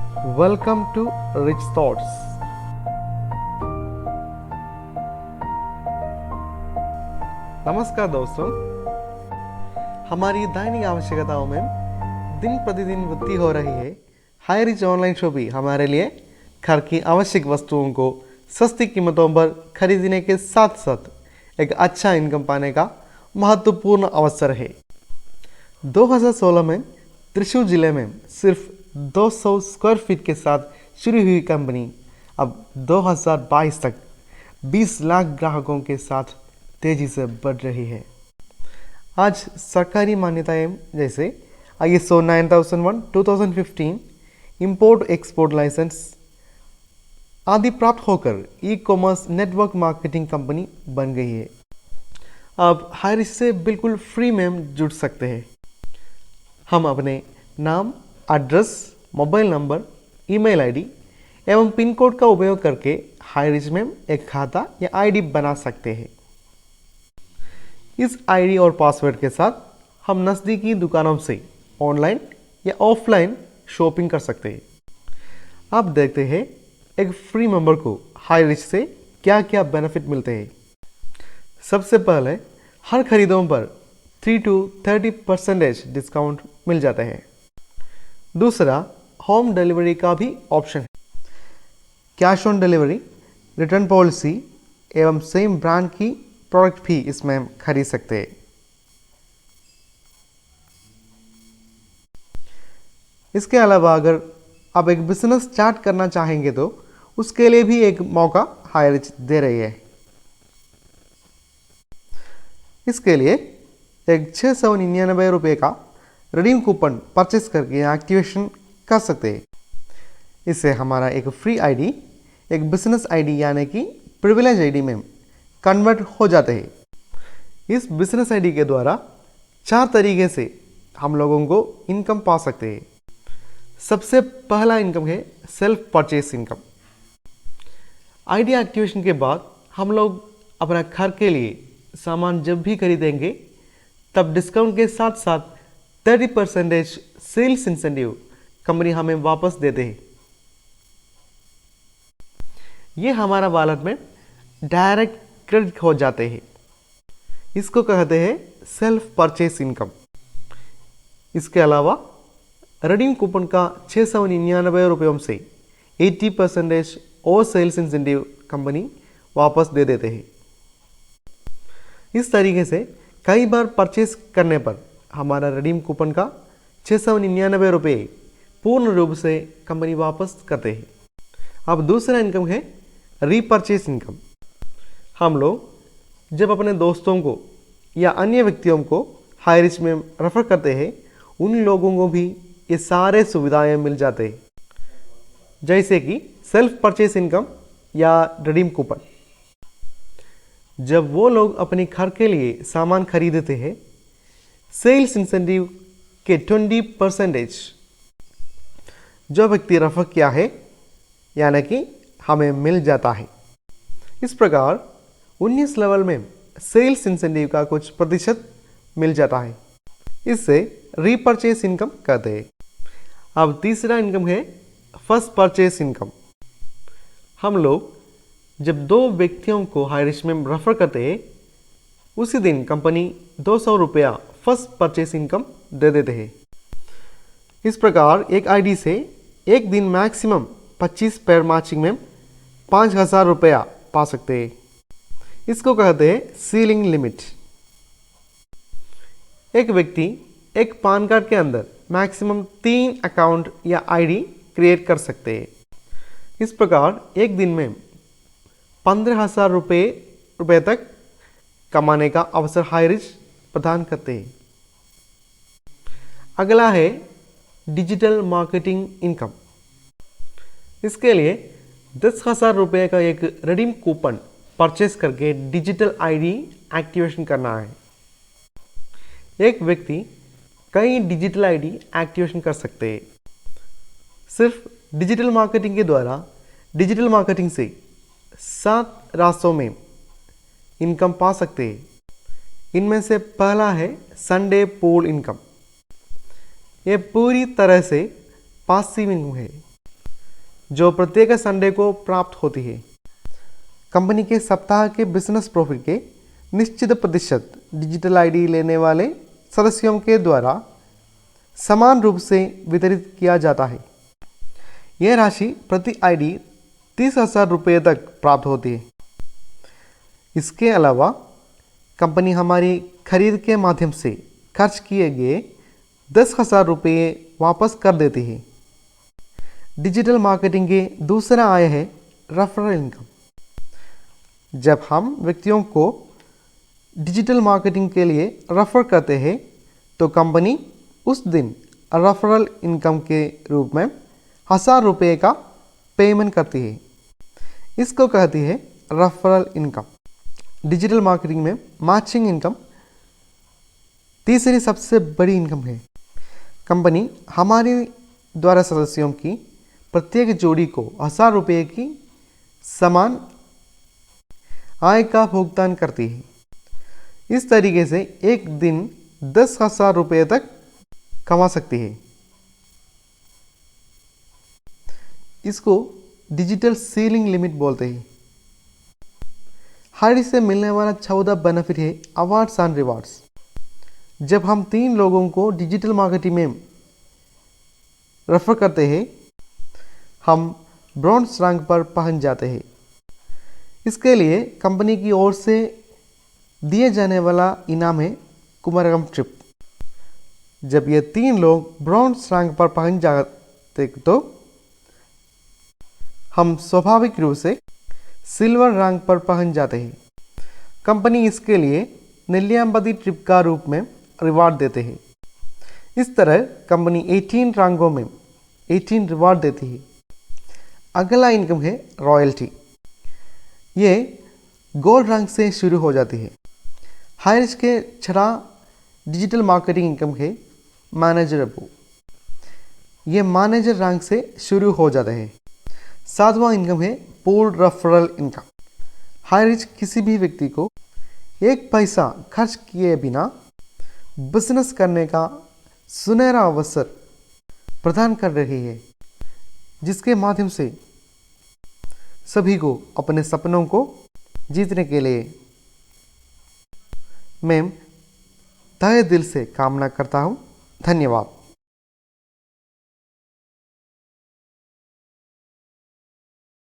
Welcome to Rich Thoughts. नमस्कार दोस्तों, हमारी दैनिक आवश्यकताओं में दिन प्रतिदिन वृद्धि हो रही है। हाई रिच ऑनलाइन शॉपिंग हमारे लिए घर की आवश्यक वस्तुओं को सस्ती कीमतों पर खरीदने के साथ साथ एक अच्छा इनकम पाने का महत्वपूर्ण अवसर है। 2016 में त्रिशूर जिले में सिर्फ 200 स्क्वायर फीट के साथ शुरू हुई कंपनी अब 2022 तक 20 लाख ग्राहकों के साथ तेजी से बढ़ रही है। आज सरकारी मान्यताएं जैसे ISO 9001 2015 इंपोर्ट एक्सपोर्ट लाइसेंस आदि प्राप्त होकर ई-कॉमर्स नेटवर्क मार्केटिंग कंपनी बन गई है। अब हाई से बिल्कुल फ्री में जुड़ सकते हैं। हम अपने नाम, address, mobile number, email ID एवं पिन कोड का उपयोग करके हाई रिच में एक खाता या आईडी बना सकते हैं। इस आईडी और पासवर्ड के साथ हम नज़दीकी दुकानों से ऑनलाइन या ऑफलाइन शॉपिंग कर सकते हैं। अब देखते हैं एक फ्री मेंबर को हाई रिच से क्या क्या बेनिफिट मिलते हैं। सबसे पहले हर खरीदों पर 3 to 30% डिस्काउंट मिल जाता है। दूसरा, होम डिलीवरी का भी ऑप्शन है। Cash on delivery, return policy एवं सेम ब्रांड की प्रोडक्ट भी इसमें हम खरीद सकते हैं। इसके अलावा अगर आप एक बिजनेस स्टार्ट करना चाहेंगे तो उसके लिए भी एक मौका हाई रिच दे रही है। इसके लिए एक 699 रुपये का रिडीम कूपन परचेस करके एक्टिवेशन कर सकते हैं। इससे हमारा एक फ्री आईडी एक बिजनेस आईडी यानी कि प्रिविलेज आईडी में कन्वर्ट हो जाते हैं। इस बिजनेस आईडी के द्वारा 4 तरीके से हम लोगों को इनकम पा सकते हैं। सबसे पहला इनकम है self purchase income. ID activation के बाद हम लोग अपना घर के लिए सामान जब भी खरीदेंगे तब डिस्काउंट के साथ साथ 30% सेल्स इंसेंटिव कंपनी हमें वापस देते हैं। ये हमारा वॉलेट में डायरेक्ट क्रेडिट हो जाते हैं। इसको कहते हैं सेल्फ परचेस इनकम। इसके अलावा रिडीम कूपन का 699 रुपयों से 80% और सेल्स इंसेंटिव कंपनी वापस दे देते हैं। इस तरीके से कई बार परचेस करने पर हमारा रिडीम कूपन का 699 रुपये पूर्ण रूप से कंपनी वापस करते हैं। अब दूसरा इनकम है रीपरचेस इनकम। हम लोग जब अपने दोस्तों को या अन्य व्यक्तियों को हाई रिच में रेफर करते हैं उन लोगों को भी ये सारे सुविधाएं मिल जाते हैं, जैसे कि सेल्फ परचेस इनकम या रिडीम कूपन। जब वो लोग अपने घर के लिए सामान खरीदते हैं सेल्स इंसेंटिव के 20% जो व्यक्ति रेफर किया है यानी कि हमें मिल जाता है। इस प्रकार 19 लेवल में सेल्स इंसेंटिव का कुछ प्रतिशत मिल जाता है। इससे रीपरचेस इनकम कहते हैं। अब तीसरा इनकम है फर्स्ट परचेस इनकम। हम लोग जब 2 व्यक्तियों को हाई रिच में रेफर करते हैं उसी दिन कंपनी 200 रुपया फर्स्ट परचेस इनकम दे देते हैं। इस प्रकार एक आईडी से एक दिन मैक्सिमम 25 पेयर मैचिंग में 5000 रुपया पा सकते हैं। इसको कहते हैं सीलिंग लिमिट। एक व्यक्ति एक पान कार्ड के अंदर मैक्सिमम 3 अकाउंट या आईडी क्रिएट कर सकते हैं। इस प्रकार एक दिन में 15,000 रुपये तक कमाने का अवसर हाई रिच प्रदान करते हैं। अगला है डिजिटल मार्केटिंग इनकम। इसके लिए 10,000 रुपये का एक रिडीम कूपन परचेस करके डिजिटल आईडी एक्टिवेशन करना है। एक व्यक्ति कई डिजिटल आईडी एक्टिवेशन कर सकते हैं। सिर्फ डिजिटल मार्केटिंग के द्वारा डिजिटल मार्केटिंग से 7 रास्तों में इनकम पा सकते हैं। इनमें से पहला है संडे पूल इनकम। ये पूरी तरह से पासिव इनकम है। जो प्रत्येक संडे को प्राप्त होती है। कंपनी के सप्ताह के बिजनेस प्रॉफिट के निश्चित प्रतिशत डिजिटल आईडी लेने वाले सदस्यों के द्वारा समान रूप से वितरित किया जाता है। यह राशि प्रति आईडी 30,000 रुपये तक प्राप्त होती है। इसके अलावा कंपनी हमारी खरीद के माध्यम से खर्च किए गए 10,000 रुपये वापस कर देती है। डिजिटल मार्केटिंग के दूसरा आय है रेफरल इनकम। जब हम व्यक्तियों को डिजिटल मार्केटिंग के लिए रेफर करते हैं तो कंपनी उस दिन रेफरल इनकम के रूप में 1,000 रुपये का पेमेंट करती है। इसको कहती है रेफरल इनकम। डिजिटल मार्केटिंग में मैचिंग इनकम तीसरी सबसे बड़ी इनकम है। कंपनी हमारे द्वारा सदस्यों की प्रत्येक जोड़ी को 1,000 रुपये की समान आय का भुगतान करती है। इस तरीके से एक दिन 10,000 रुपये तक कमा सकती है। इसको डिजिटल सीलिंग लिमिट बोलते हैं। हायरिज से मिलने वाला 14 बेनिफिट है अवार्ड्स एंड रिवार्ड्स। जब हम 3 लोगों को डिजिटल मार्केटिंग में रेफर करते हैं, हम ब्रॉन्ज रैंक पर पहुंच जाते हैं। इसके लिए कंपनी की ओर से दिए जाने वाला इनाम है कुमरगम ट्रिप। जब ये 3 लोग ब्रॉन्ज रैंक पर पहुंच जाते तो हम स्वाभाविक रूप से सिल्वर रैंक पर पहुंच जाते हैं। कंपनी इसके लिए नेल्लियांबदी ट्रिप का रूप में रिवार्ड देते हैं। इस तरह कंपनी 18 रैंकों में 18 रिवार्ड देती है। अगला इनकम है रॉयल्टी। ये गोल्ड रैंक से शुरू हो जाती है। हायरिज के 6 डिजिटल मार्केटिंग इनकम है मैनेजर अबू। ये मैनेजर रैंक से शुरू हो जाते हैं। 7वां इनकम है पूल रेफरल इनकम। हायरिज किसी भी व्यक्ति को 1 पैसा खर्च किए बिना बिजनेस करने का सुनहरा अवसर प्रदान कर रही है, जिसके माध्यम से सभी को अपने सपनों को जीतने के लिए मैं तहे दिल से कामना करता हूँ। धन्यवाद।